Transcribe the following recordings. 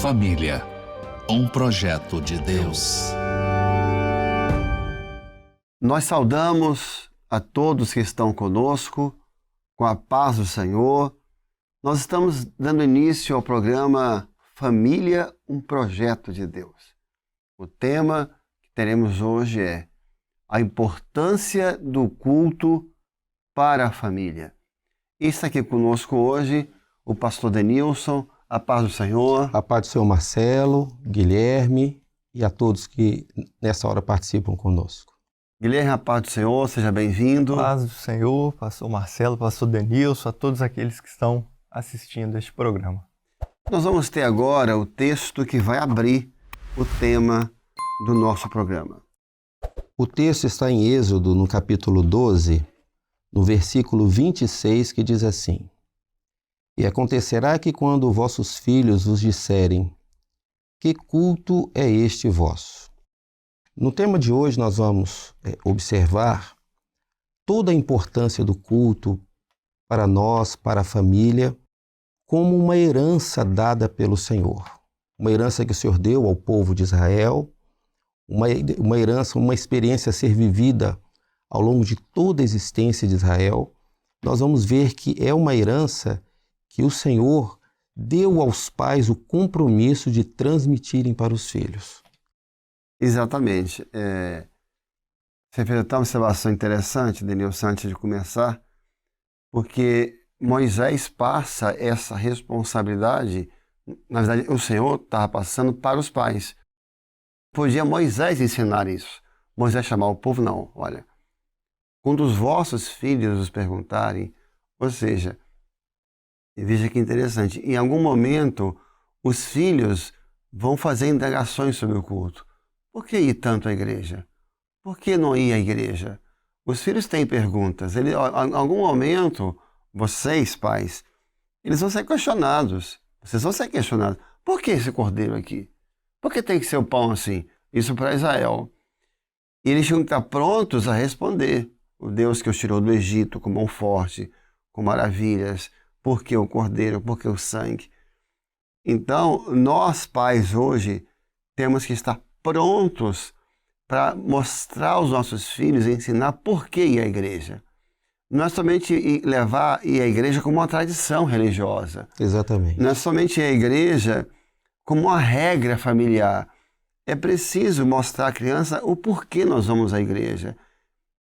Família, um projeto de Deus. Nós saudamos a todos que estão conosco, com a paz do Senhor. Nós estamos dando início ao programa Família, um projeto de Deus. O tema que teremos hoje é a importância do culto para a família. E está aqui conosco hoje o pastor Denilson. A paz do Senhor. A paz do Senhor Marcelo, Guilherme e a todos que nessa hora participam conosco. Guilherme, a paz do Senhor, seja bem-vindo. Paz do Senhor, pastor Marcelo, pastor Denilson, a todos aqueles que estão assistindo este programa. Nós vamos ter agora o texto que vai abrir o tema do nosso programa. O texto está em Êxodo, no capítulo 12, no versículo 26, que diz assim: E acontecerá que quando vossos filhos vos disserem, que culto é este vosso? No tema de hoje nós vamos observar toda a importância do culto para nós, para a família, como uma herança dada pelo Senhor. Uma herança que o Senhor deu ao povo de Israel, uma herança, uma experiência a ser vivida ao longo de toda a existência de Israel. Nós vamos ver que é uma herança que o Senhor deu aos pais o compromisso de transmitirem para os filhos. Exatamente. Você fez até uma observação interessante, Denilson, antes de começar, porque Moisés passa essa responsabilidade, na verdade o Senhor estava passando para os pais. Podia Moisés ensinar isso. Moisés chamar o povo, não, olha, quando os vossos filhos os perguntarem, ou seja, veja que interessante, em algum momento os filhos vão fazer indagações sobre o culto. Por que ir tanto à igreja? Por que não ir à igreja? Os filhos têm perguntas. Em algum momento, vocês, pais, eles vão ser questionados. Vocês vão ser questionados. Por que esse cordeiro aqui? Por que tem que ser o pão assim? Isso para Israel. E eles tinham que estar prontos a responder. O Deus que os tirou do Egito com mão forte, com maravilhas. Por que o cordeiro? Por que o sangue? Então, nós pais hoje temos que estar prontos para mostrar aos nossos filhos e ensinar por que ir à igreja. Não é somente ir à igreja como uma tradição religiosa. Exatamente. Não é somente ir à igreja como uma regra familiar. É preciso mostrar à criança o porquê nós vamos à igreja.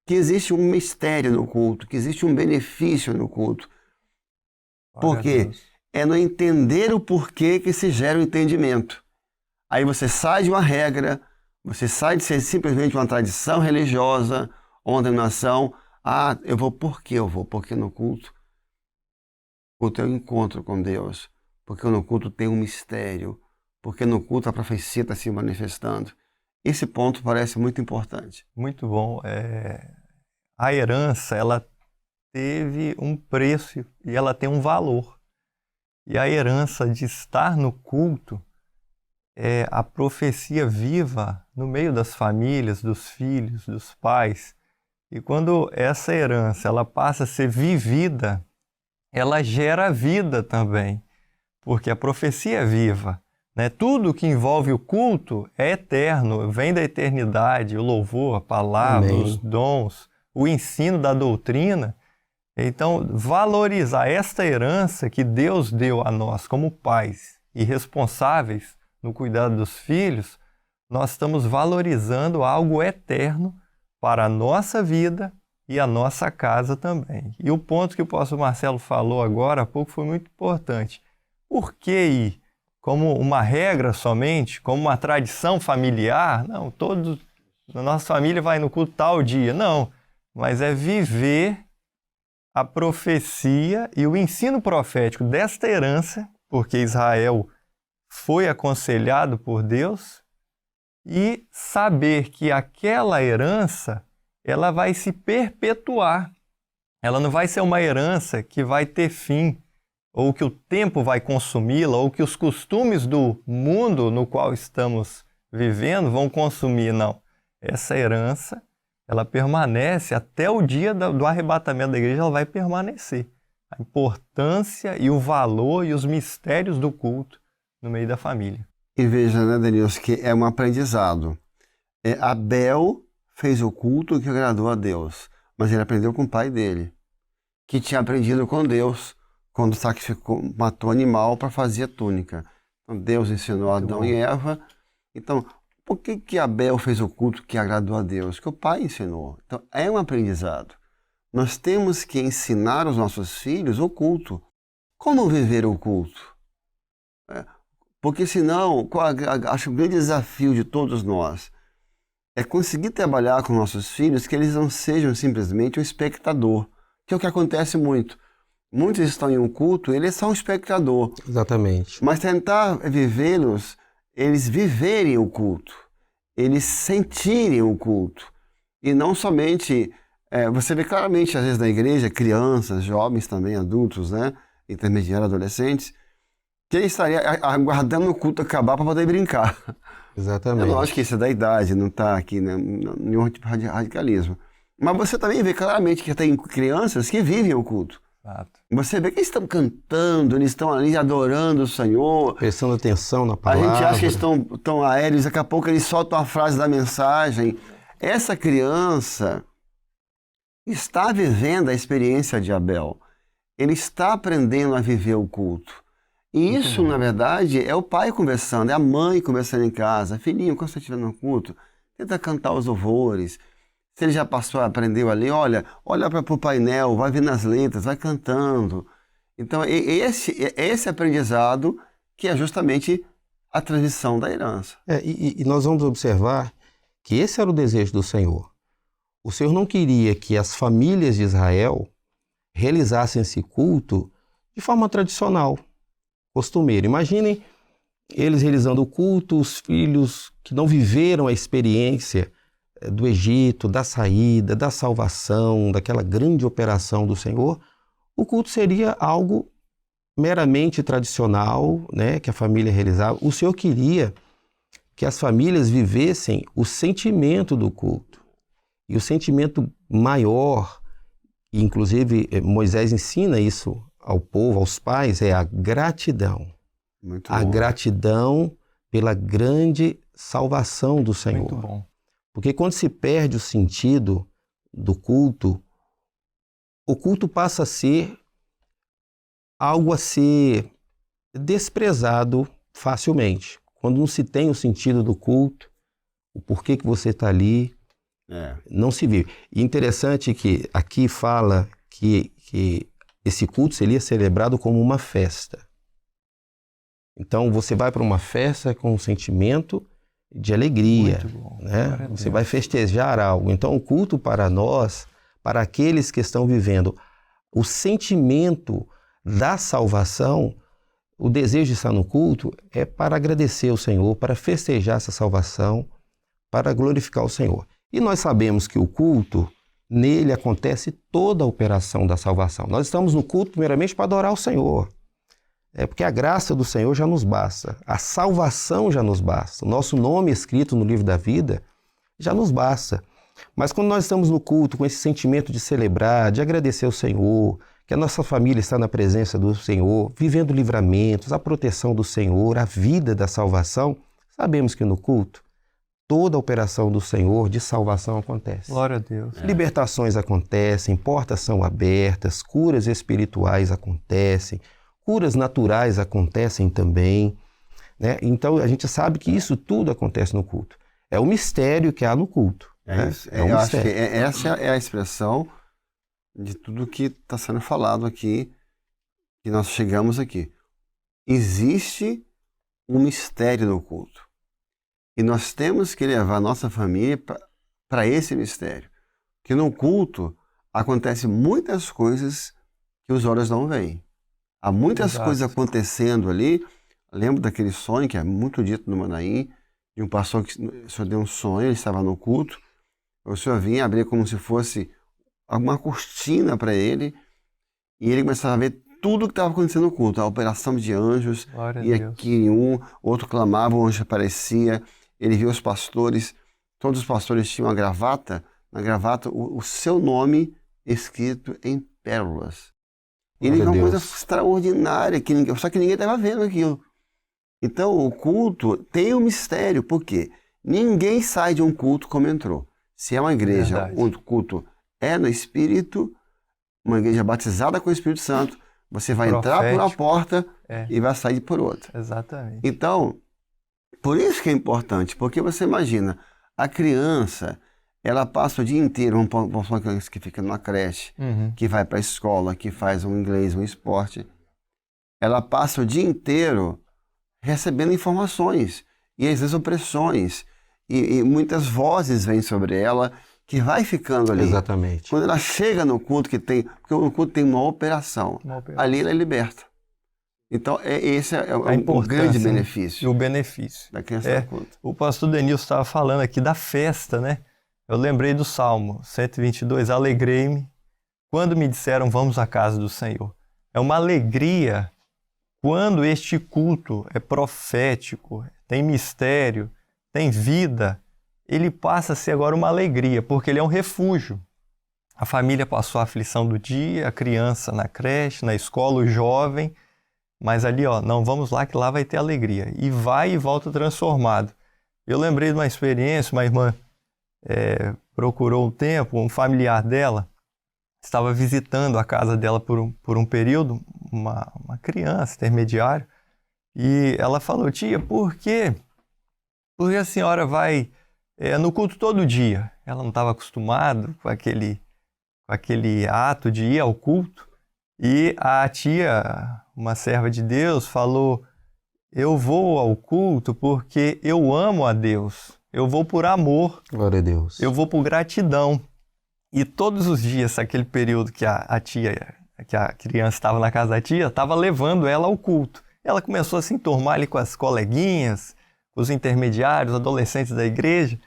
Que existe um mistério no culto, que existe um benefício no culto. Por quê? É no entender o porquê que se gera o entendimento. Aí você sai de uma regra, você sai de ser simplesmente uma tradição religiosa, uma denominação. Eu vou porque eu vou? Porque no culto. O culto é um encontro com Deus. Porque no culto tem um mistério. Porque no culto a profecia está se manifestando. Esse ponto parece muito importante. Muito bom. A herança, ela teve um preço e ela tem um valor. E a herança de estar no culto é a profecia viva no meio das famílias, dos filhos, dos pais. E quando essa herança ela passa a ser vivida, ela gera vida também, porque a profecia é viva, né? Tudo que envolve o culto é eterno, vem da eternidade, o louvor, a palavra, Amém. Os dons, o ensino da doutrina. Então, valorizar esta herança que Deus deu a nós como pais e responsáveis no cuidado dos filhos, nós estamos valorizando algo eterno para a nossa vida e a nossa casa também. E o ponto que o pastor Marcelo falou agora há pouco foi muito importante. Por que ir como uma regra somente, como uma tradição familiar? Não, a nossa família vai no culto tal dia. Não, mas é viver a profecia e o ensino profético desta herança, porque Israel foi aconselhado por Deus, e saber que aquela herança ela vai se perpetuar. Ela não vai ser uma herança que vai ter fim, ou que o tempo vai consumi-la, ou que os costumes do mundo no qual estamos vivendo vão consumir. Não. Essa herança ela permanece até o dia do arrebatamento da igreja, ela vai permanecer. A importância e o valor e os mistérios do culto no meio da família. E veja, né, Denilson, que é um aprendizado. Abel fez o culto que agradou a Deus, mas ele aprendeu com o pai dele, que tinha aprendido com Deus quando sacrificou, matou animal para fazer a túnica. Então Deus ensinou Adão e Eva. Então, por que Abel fez o culto que agradou a Deus? Que o pai ensinou. Então, é um aprendizado. Nós temos que ensinar aos nossos filhos o culto. Como viver o culto? Porque senão, acho que o grande desafio de todos nós é conseguir trabalhar com nossos filhos que eles não sejam simplesmente um espectador, que é o que acontece muito. Muitos estão em um culto, eles são um espectador. Exatamente. Mas tentar vivê-los, eles viverem o culto, eles sentirem o culto. E não somente, você vê claramente às vezes na igreja, crianças, jovens também, adultos, né, intermediários, adolescentes, que ele estaria aguardando o culto acabar para poder brincar. Exatamente. Eu não acho que isso é da idade, não está aqui, né, nenhum tipo de radicalismo. Mas você também vê claramente que tem crianças que vivem o culto. Exato. Você vê que eles estão cantando, eles estão ali adorando o Senhor. Prestando atenção na A palavra. gente acha que eles estão aéreos, daqui a pouco eles soltam a frase da mensagem. Essa criança está vivendo a experiência de Abel. Ele está aprendendo a viver o culto. E isso, na verdade, é o pai conversando, é a mãe conversando em casa. Filhinho, quando você estiver no culto, tenta cantar os louvores. Se ele já passou, aprendeu ali, olha para o painel, vai vendo as letras, vai cantando. Então, esse aprendizado que é justamente a transmissão da herança. E nós vamos observar que esse era o desejo do Senhor. O Senhor não queria que as famílias de Israel realizassem esse culto de forma tradicional, costumeira. Imaginem eles realizando o culto, os filhos que não viveram a experiência do Egito, da saída, da salvação, daquela grande operação do Senhor. O culto seria algo meramente tradicional, né, que a família realizava. O Senhor queria que as famílias vivessem o sentimento do culto. E o sentimento maior, e inclusive Moisés ensina isso ao povo, aos pais, é a gratidão. Muito A bom. gratidão pela grande salvação do Senhor. Muito bom. Porque quando se perde o sentido do culto, o culto passa a ser algo a ser desprezado facilmente. Quando não se tem o sentido do culto, o porquê que você está ali, não se vive. E interessante que aqui fala que esse culto seria celebrado como uma festa. Então você vai para uma festa com um sentimento de alegria, Muito bom. né? Você vai festejar algo. Então o culto para nós, para aqueles que estão vivendo o sentimento da salvação, o desejo de estar no culto é para agradecer ao Senhor, para festejar essa salvação, para glorificar o Senhor. E nós sabemos que o culto, nele acontece toda a operação da salvação. Nós estamos no culto primeiramente para adorar o Senhor. Porque a graça do Senhor já nos basta, a salvação já nos basta, o nosso nome escrito no livro da vida já nos basta. Mas quando nós estamos no culto com esse sentimento de celebrar, de agradecer ao Senhor, que a nossa família está na presença do Senhor, vivendo livramentos, a proteção do Senhor, a vida da salvação, sabemos que no culto toda a operação do Senhor de salvação acontece. Glória a Deus. Libertações acontecem, portas são abertas, curas espirituais acontecem, curas naturais acontecem também, né? Então a gente sabe que isso tudo acontece no culto. É o mistério que há no culto. Isso. É um Eu acho que mistério. essa é a expressão de tudo que está sendo falado aqui, que nós chegamos aqui. Existe um mistério no culto. E nós temos que levar a nossa família para esse mistério. Que no culto acontecem muitas coisas que os olhos não veem. Há muitas Exato. coisas acontecendo ali. Eu lembro daquele sonho que é muito dito no Manaim, de um pastor que o senhor deu um sonho, ele estava no culto, o senhor vinha abrir como se fosse uma cortina para ele, e ele começava a ver tudo o que estava acontecendo no culto, a operação de anjos, Glória a e Deus. aqui outro clamava, o anjo aparecia, ele viu os pastores, todos os pastores tinham uma gravata, na gravata o seu nome escrito em pérolas. Ele viu uma coisa extraordinária, só que ninguém estava vendo aquilo. Então, o culto tem um mistério, por quê? Ninguém sai de um culto como entrou. Se é uma igreja Verdade. onde o culto é no Espírito, uma igreja batizada com o Espírito Santo, você vai entrar por uma Profético. porta É. e vai sair por outra. Exatamente. Então, por isso que é importante, porque você imagina, a criança, ela passa o dia inteiro, vamos falar uma criança que fica numa creche, Uhum. que vai para a escola, que faz um inglês, um esporte, ela passa o dia inteiro recebendo informações, e às vezes opressões, e muitas vozes vêm sobre ela, que vai ficando ali. Exatamente. Quando ela chega no culto porque o culto tem uma operação, ali ela é liberta. Então, esse é A o importância, grande né? benefício E o benefício. da criança É. no culto. O pastor Denilson estava falando aqui da festa, né? Eu lembrei do Salmo 122, alegrei-me quando me disseram vamos à casa do Senhor. É uma alegria quando este culto é profético, tem mistério, tem vida, ele passa a ser agora uma alegria, porque ele é um refúgio. A família passou a aflição do dia, a criança na creche, na escola, o jovem, mas ali, ó, não, vamos lá que lá vai ter alegria. E vai e volta transformado. Eu lembrei de uma experiência, uma irmã procurou um tempo, um familiar dela estava visitando a casa dela por um período, uma criança, intermediário, e ela falou, tia, por quê? Porque a senhora vai no culto todo dia. Ela não estava acostumada com aquele ato de ir ao culto, e a tia, uma serva de Deus, falou, eu vou ao culto porque eu amo a Deus, eu vou por amor, Glória a Deus. eu vou por gratidão. E todos os dias, aquele período que a criança estava na casa da tia, estava levando ela ao culto. Ela começou a se enturmar ali com as coleguinhas, com os intermediários, adolescentes da igreja.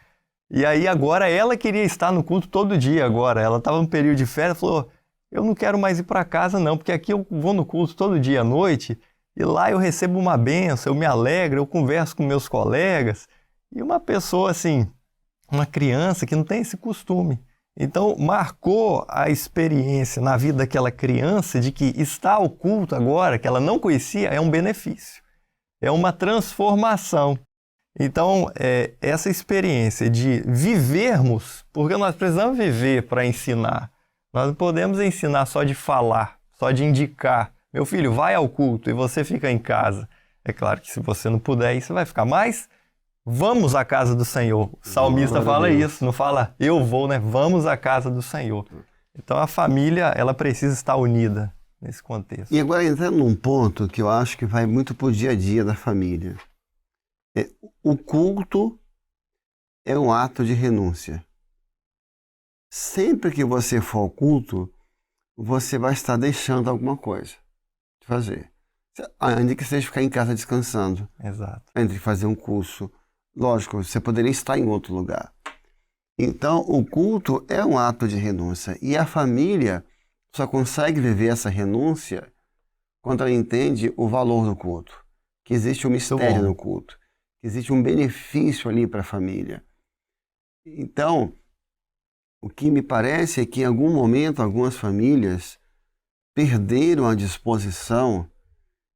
E aí agora ela queria estar no culto todo dia agora. Ela estava no período de férias, falou, eu não quero mais ir para casa não, porque aqui eu vou no culto todo dia à noite e lá eu recebo uma bênção, eu me alegro, eu converso com meus colegas. E uma pessoa assim, uma criança que não tem esse costume. Então, marcou a experiência na vida daquela criança de que estar ao culto agora, que ela não conhecia, é um benefício, é uma transformação. Então, essa experiência de vivermos, porque nós precisamos viver para ensinar. Nós não podemos ensinar só de falar, só de indicar. Meu filho, vai ao culto e você fica em casa. É claro que se você não puder ir, você vai ficar mais... Vamos à casa do Senhor. O salmista fala isso, não fala eu vou, né? Vamos à casa do Senhor. Então a família, ela precisa estar unida nesse contexto. E agora entrando num ponto que eu acho que vai muito pro dia a dia da família. O culto é um ato de renúncia. Sempre que você for ao culto, você vai estar deixando alguma coisa de fazer. Ainda que seja ficar em casa descansando. Exato. Entre fazer um curso. Lógico, você poderia estar em outro lugar. Então, o culto é um ato de renúncia. E a família só consegue viver essa renúncia quando ela entende o valor do culto. Que existe um mistério no culto. Que existe um benefício ali para a família. Então, o que me parece é que em algum momento algumas famílias perderam a disposição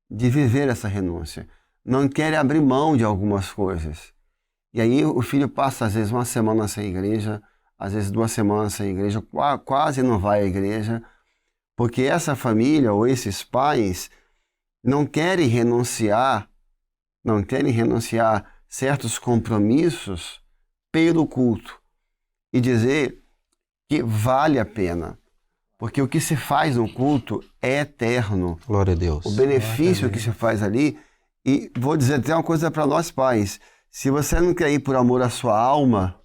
de viver essa renúncia. Não querem abrir mão de algumas coisas. E aí o filho passa às vezes uma semana sem igreja, às vezes 2 semanas sem igreja, quase não vai à igreja, porque essa família ou esses pais não querem renunciar certos compromissos pelo culto e dizer que vale a pena. Porque o que se faz no culto é eterno. Glória a Deus. O benefício que se faz ali, e vou dizer até uma coisa para nós pais, se você não quer ir por amor à sua alma,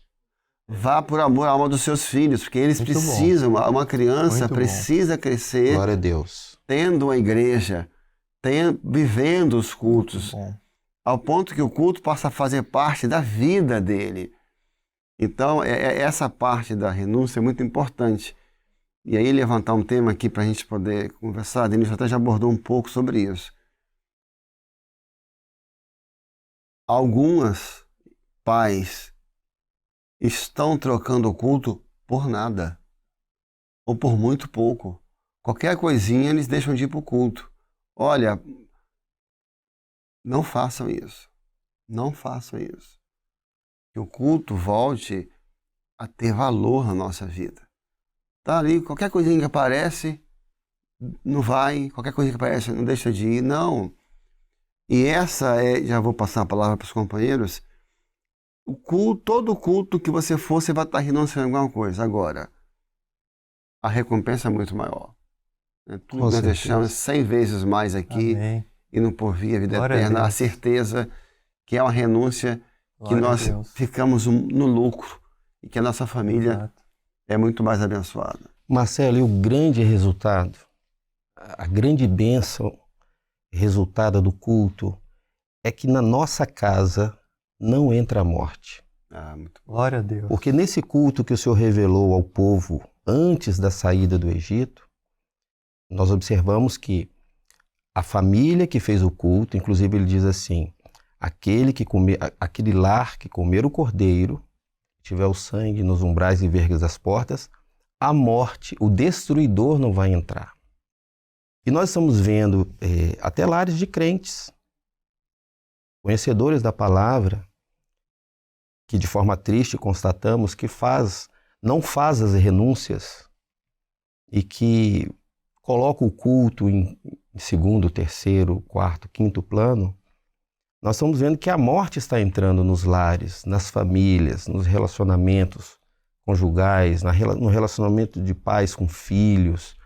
vá por amor à alma dos seus filhos, porque eles precisam, uma criança precisa crescer Glória a Deus. Tendo uma igreja, vivendo os cultos, ao ponto que o culto possa fazer parte da vida dele. Então, essa parte da renúncia é muito importante. E aí levantar um tema aqui para a gente poder conversar, Denilson até já abordou um pouco sobre isso. Algumas pais estão trocando o culto por nada, ou por muito pouco. Qualquer coisinha eles deixam de ir para o culto. Olha, Não façam isso. Não façam isso. Que o culto volte a ter valor na nossa vida. Tá ali, qualquer coisinha que aparece, não vai. Qualquer coisa que aparece, não deixa de ir. Não. E já vou passar a palavra para os companheiros, todo culto que você for, você vai estar renunciando a alguma coisa. Agora, a recompensa é muito maior. Tudo que nós deixamos 100 vezes mais aqui. Amém. E no porvir, a vida Glória eterna, a a Deus. certeza que é uma renúncia, que Glória a nós Deus. ficamos no lucro e que a nossa família Exato. é muito mais abençoada. Marcelo, e o grande resultado, a grande bênção resultada do culto é que na nossa casa não entra a morte. Muito bom. Glória a Deus. Porque nesse culto que o Senhor revelou ao povo antes da saída do Egito, nós observamos que a família que fez o culto, inclusive ele diz assim, aquele lar que comer o cordeiro, tiver o sangue nos umbrais e vergas das portas, a morte, o destruidor não vai entrar. E nós estamos vendo até lares de crentes, conhecedores da palavra, que de forma triste constatamos que não faz as renúncias e que coloca o culto em segundo, terceiro, quarto, quinto plano. Nós estamos vendo que a morte está entrando nos lares, nas famílias, nos relacionamentos conjugais, no relacionamento de pais com filhos.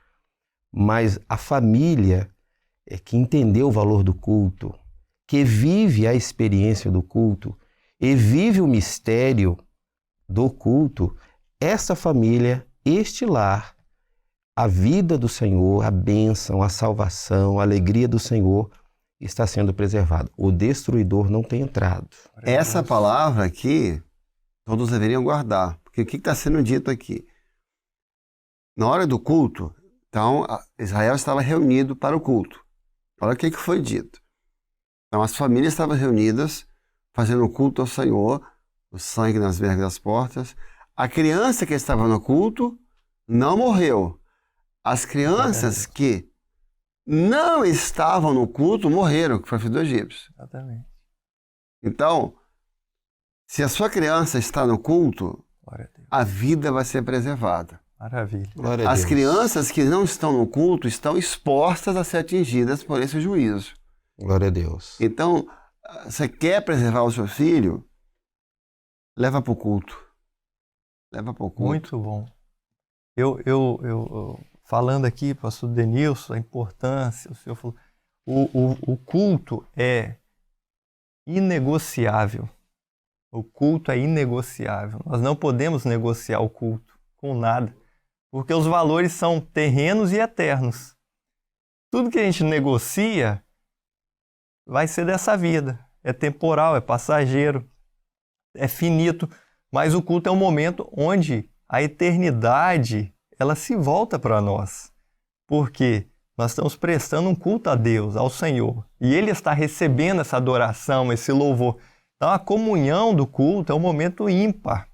Mas a família que entendeu o valor do culto, que vive a experiência do culto e vive o mistério do culto, essa família, este lar, a vida do Senhor, a bênção, a salvação, a alegria do Senhor está sendo preservada. O destruidor não tem entrado. Essa palavra aqui, todos deveriam guardar. Porque o que está sendo dito aqui? Na hora do culto, então, Israel estava reunido para o culto. Olha o que foi dito. Então, as famílias estavam reunidas, fazendo o culto ao Senhor, o sangue nas vergas das portas. A criança que estava no culto não morreu. As crianças que não estavam no culto morreram, que foi o filho do egípcio. Exatamente. Então, se a sua criança está no culto, Glória a Deus. a vida vai ser preservada. Maravilha. Glória a As Deus. crianças que não estão no culto estão expostas a ser atingidas por esse juízo. Glória a Deus. Então, você quer preservar o seu filho? Leva para o culto. Leva para o culto. Muito bom. Eu falando aqui, pastor Denilson, a importância, o senhor falou, o culto é inegociável. O culto é inegociável. Nós não podemos negociar o culto com nada, porque os valores são terrenos e eternos. Tudo que a gente negocia vai ser dessa vida. É temporal, é passageiro, é finito, mas o culto é um momento onde a eternidade ela se volta para nós, porque nós estamos prestando um culto a Deus, ao Senhor, e Ele está recebendo essa adoração, esse louvor. Então a comunhão do culto é um momento ímpar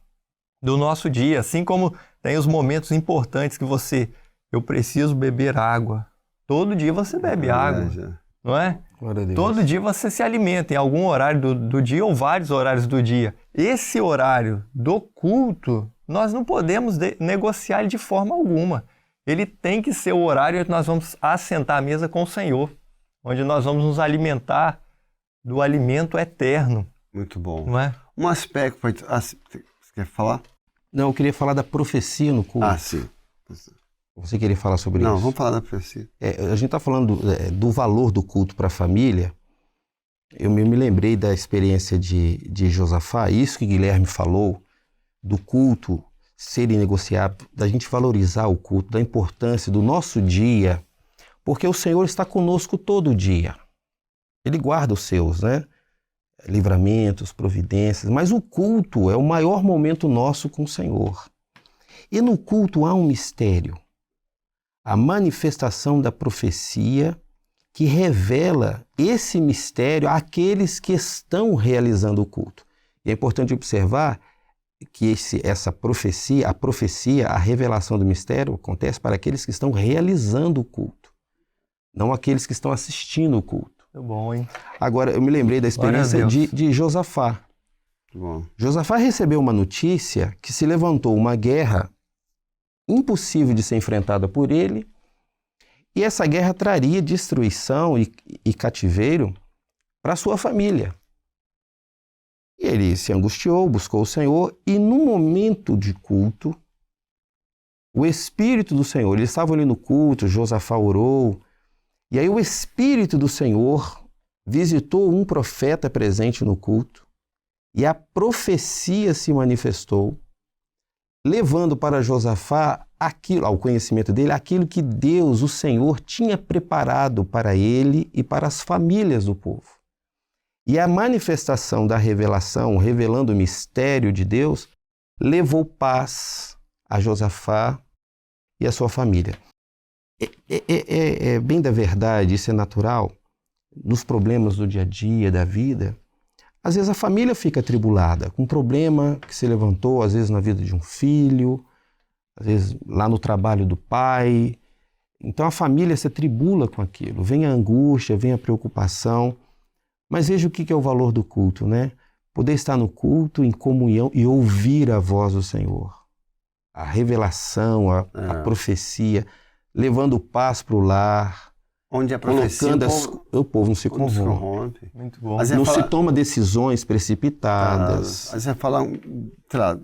do nosso dia, assim como tem os momentos importantes que eu preciso beber água. Todo dia você bebe água, não é? Glória a Deus. Todo dia você se alimenta em algum horário do dia ou vários horários do dia. Esse horário do culto, nós não podemos negociar ele de forma alguma. Ele tem que ser o horário em que nós vamos assentar à mesa com o Senhor, onde nós vamos nos alimentar do alimento eterno. Muito bom. Não é? Um aspecto... Você quer falar? Não, eu queria falar da profecia no culto. Sim. Você queria falar sobre isso? Não, vamos falar da profecia. A gente está falando do valor do culto para a família. Eu me lembrei da experiência de Josafá, isso que Guilherme falou, do culto ser inegociável, da gente valorizar o culto, da importância do nosso dia, porque o Senhor está conosco todo dia. Ele guarda os seus, né? Livramentos, providências, mas o culto é o maior momento nosso com o Senhor. E no culto há um mistério, a manifestação da profecia que revela esse mistério àqueles que estão realizando o culto. E é importante observar que a profecia, a revelação do mistério acontece para aqueles que estão realizando o culto, não aqueles que estão assistindo o culto. Muito bom, hein? Agora, eu me lembrei da experiência Glória a Deus. de Josafá. Bom. Josafá recebeu uma notícia que se levantou uma guerra impossível de ser enfrentada por ele, e essa guerra traria destruição e cativeiro para sua família. E ele se angustiou, buscou o Senhor, e no momento de culto, o Espírito do Senhor, eles estavam ali no culto, Josafá orou, e aí o Espírito do Senhor visitou um profeta presente no culto, e a profecia se manifestou, levando para Josafá aquilo, ao conhecimento dele, aquilo que Deus, o Senhor, tinha preparado para ele e para as famílias do povo. E a manifestação da revelação, revelando o mistério de Deus, levou paz a Josafá e a sua família. É bem da verdade, isso é natural. Nos problemas do dia a dia, da vida, às vezes a família fica atribulada com um problema que se levantou, às vezes na vida de um filho, às vezes lá no trabalho do pai. Então a família se atribula com aquilo. Vem a angústia, vem a preocupação. Mas veja o que é o valor do culto, né? Poder estar no culto, em comunhão e ouvir a voz do Senhor. A revelação, a profecia, levando paz para o lar. Onde a profecia, o povo não se corrompe. Muito bom. Não se toma decisões precipitadas. Aí você fala, sei lá,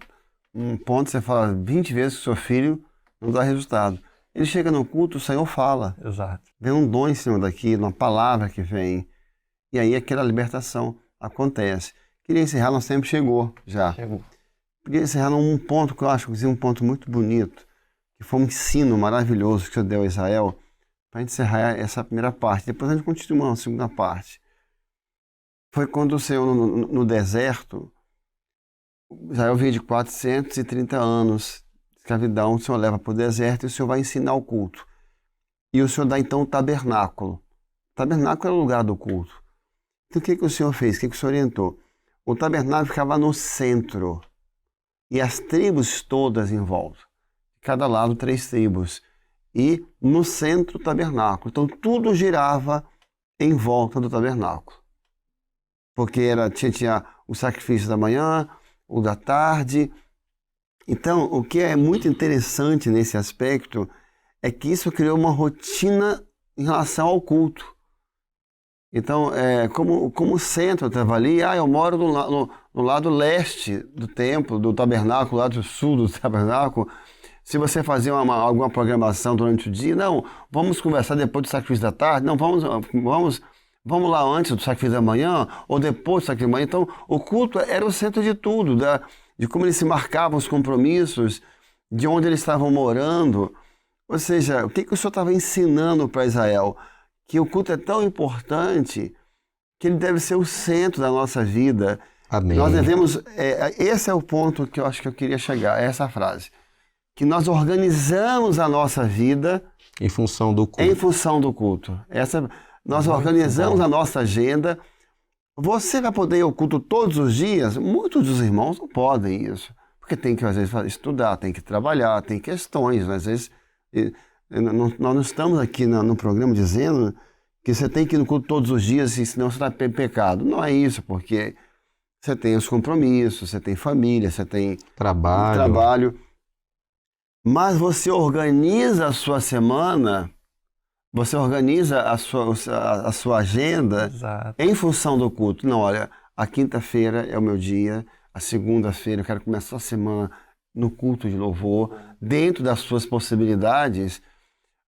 um ponto, você fala 20 vezes que o seu filho não dá resultado. Ele chega no culto, o Senhor fala. Exato. Vem um dom em cima daquilo, uma palavra que vem. E aí aquela libertação acontece. Queria encerrar, nosso tempo chegou já. Queria encerrar num ponto que eu acho que é um ponto muito bonito, que foi um ensino maravilhoso que o Senhor deu a Israel, para encerrar essa primeira parte. Depois a gente continua na segunda parte. Foi quando o Senhor, no deserto, Israel veio de 430 anos de escravidão, o Senhor leva para o deserto e o Senhor vai ensinar o culto. E o Senhor dá então o tabernáculo. O tabernáculo era o lugar do culto. Então o que o Senhor fez? O que o Senhor orientou? O tabernáculo ficava no centro e as tribos todas em volta. De cada lado 3 tribos. E no centro o tabernáculo. Então tudo girava em volta do tabernáculo. Porque tinha o sacrifício da manhã, o da tarde. Então o que é muito interessante nesse aspecto é que isso criou uma rotina em relação ao culto. Então, como o centro estava ali, eu moro no lado leste do templo, do tabernáculo, lado sul do tabernáculo. Se você fazer alguma programação durante o dia, não, vamos conversar depois do sacrifício da tarde, não, vamos lá antes do sacrifício da manhã, ou depois do sacrifício da manhã. Então, o culto era o centro de tudo, de como eles se marcavam os compromissos, de onde eles estavam morando. Ou seja, o que o Senhor estava ensinando para Israel? Que o culto é tão importante que ele deve ser o centro da nossa vida. Amém. Nós devemos, esse é o ponto que eu acho que eu queria chegar, essa frase. Que nós organizamos a nossa vida em função do culto. Em função do culto. Nós organizamos a nossa agenda. Você vai poder ir ao culto todos os dias? Muitos dos irmãos não podem isso. Porque tem que, às vezes, estudar, tem que trabalhar, tem questões. Às vezes, nós não estamos aqui no programa dizendo que você tem que ir no culto todos os dias, senão você está em pecado. Não é isso, porque você tem os compromissos, você tem família, você tem trabalho. Mas você organiza a sua semana, você organiza a sua agenda. Exato. Em função do culto. Não, olha, a quinta-feira é o meu dia, a segunda-feira eu quero começar a semana no culto de louvor, dentro das suas possibilidades,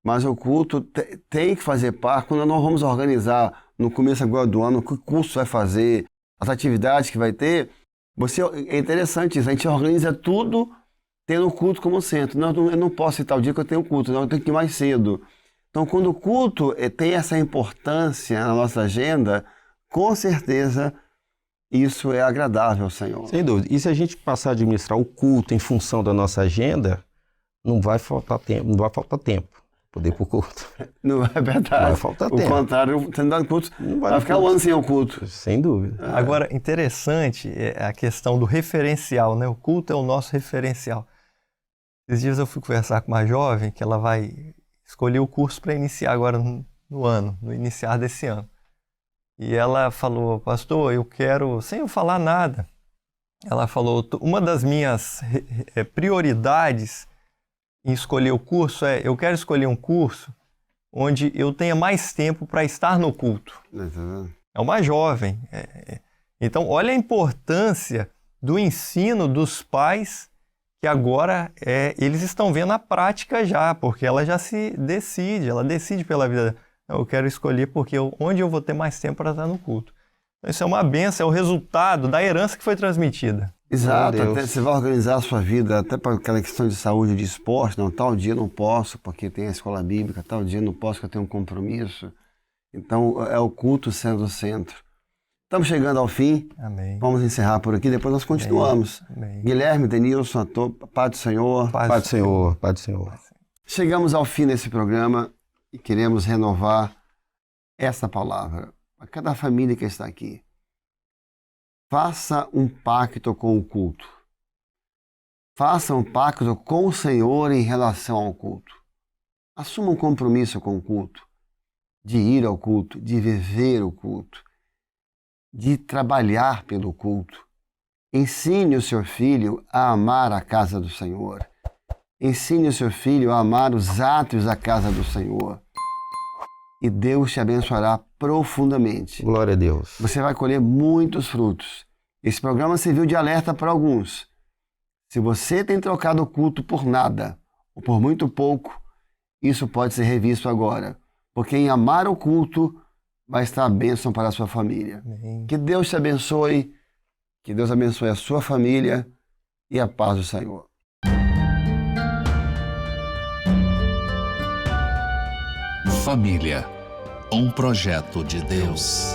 mas o culto tem que fazer parte. Quando nós vamos organizar no começo agora do ano, que curso vai fazer, as atividades que vai ter, é interessante isso, a gente organiza tudo tendo o culto como centro. Não, eu não posso ir tal dia que eu tenho culto, não, eu tenho que ir mais cedo. Então, quando o culto tem essa importância na nossa agenda, com certeza isso é agradável ao Senhor. Sem dúvida. E se a gente passar a administrar o culto em função da nossa agenda, não vai faltar tempo. Poder para o culto. Não é verdade. Não vai faltar tempo. O contrário, você não dá culto, vai ficar um ano sem o culto. Sem dúvida. Agora, interessante é a questão do referencial, né? O culto é o nosso referencial. Esses dias eu fui conversar com uma jovem que ela vai escolher o curso para iniciar agora no iniciar desse ano. e ela falou, pastor, eu quero, sem eu falar nada, ela falou, uma das minhas prioridades em escolher o curso eu quero escolher um curso onde eu tenha mais tempo para estar no culto. É uma jovem. Então, olha a importância do ensino dos pais, que agora eles estão vendo a prática já, porque ela já ela decide pela vida. Eu quero escolher porque onde eu vou ter mais tempo para estar no culto. Então, isso é uma bênção, é o resultado da herança que foi transmitida. Exato, até você vai organizar a sua vida, até para aquela questão de saúde, de esporte, não, tal dia não posso, porque tem a escola bíblica, tal dia não posso, porque eu tenho um compromisso. Então, é o culto sendo o centro. Estamos chegando ao fim. Amém. Vamos encerrar por aqui, depois nós continuamos. Amém. Guilherme, Denilson, Pai do Senhor. Pai do Senhor, Pai do Senhor. Chegamos ao fim desse programa e queremos renovar essa palavra a cada família que está aqui. Faça um pacto com o culto. Faça um pacto com o Senhor em relação ao culto. Assuma um compromisso com o culto, de ir ao culto, de viver o culto, de trabalhar pelo culto. Ensine o seu filho a amar a casa do Senhor. Ensine o seu filho a amar os átrios da casa do Senhor. E Deus te abençoará profundamente. Glória a Deus. Você vai colher muitos frutos. Esse programa serviu de alerta para alguns. Se você tem trocado o culto por nada, ou por muito pouco, isso pode ser revisto agora. Porque em amar o culto, vai estar a bênção para a sua família. Amém. Que Deus te abençoe, que Deus abençoe a sua família e a paz do Senhor. Família, um projeto de Deus.